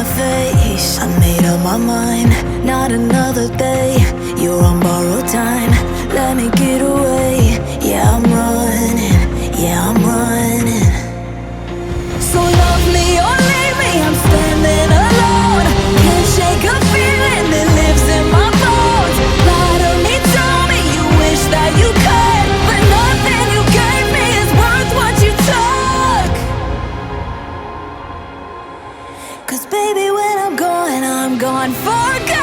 my face. I made up my mind, not another day. You're on borrowed time, let me get away. Yeah, I'm running, yeah, I'm running. So love me or leave me, I'm standing alone. Can't shake a feeling that lives in my bones. Lie to me, tell me you wish that you could, but nothing you gave me is worth what you took. 'Cause baby, when I'm gone for good.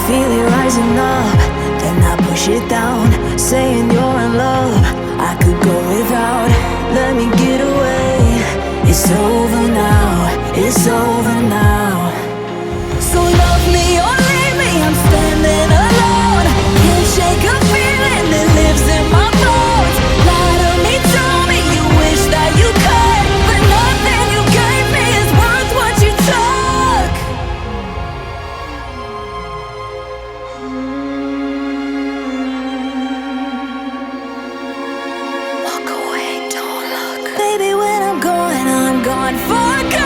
Feel it rising up, then I push it down, saying you're in love, I could go without. Let me get away. It's over now, it's over now. So love me or leave me, I'm standing alone. Can't shake a feeling that lives in my bones. Lie to me, tell me you wish that you could, but nothing you gave me is worth what you took. Walk away, don't look. Baby, when I'm gone for good.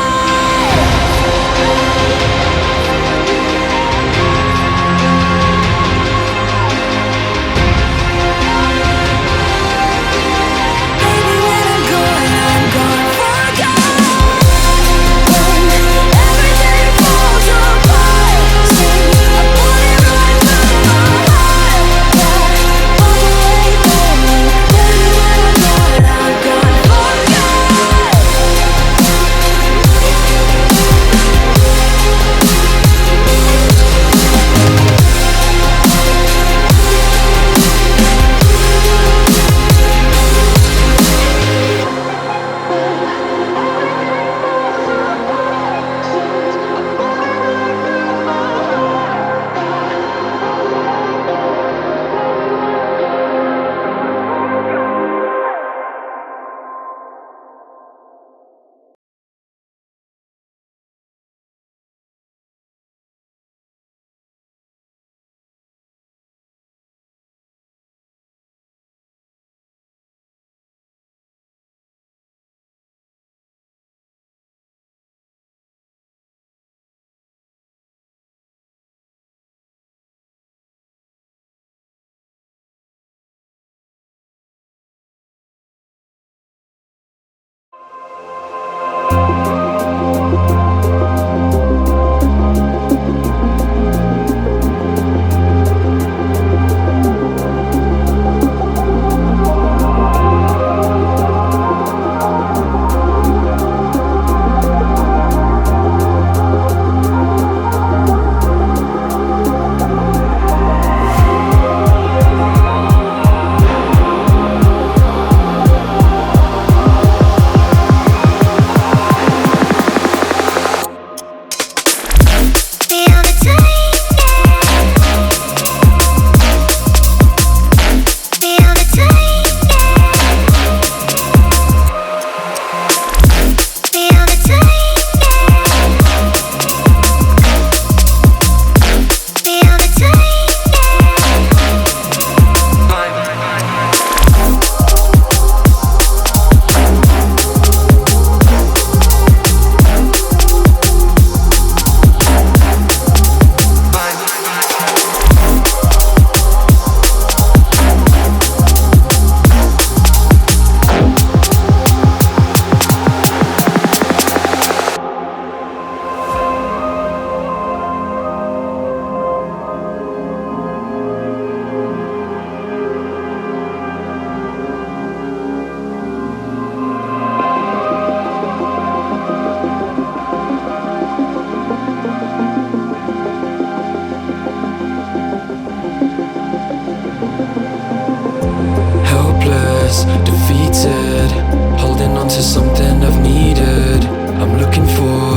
to something I've needed. I'm looking for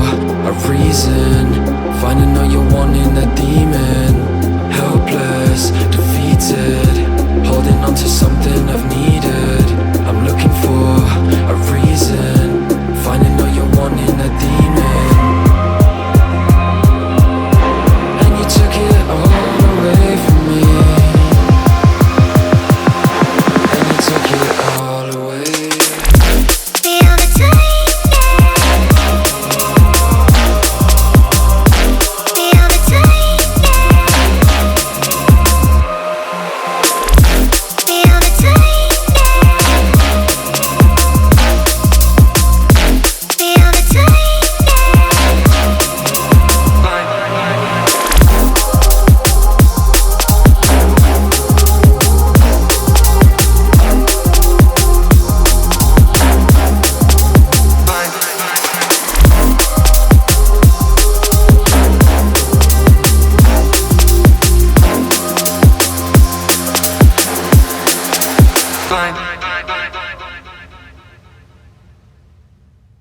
a reason, finding out you're wanting a demon. Helpless, defeated, holding on to something I've needed.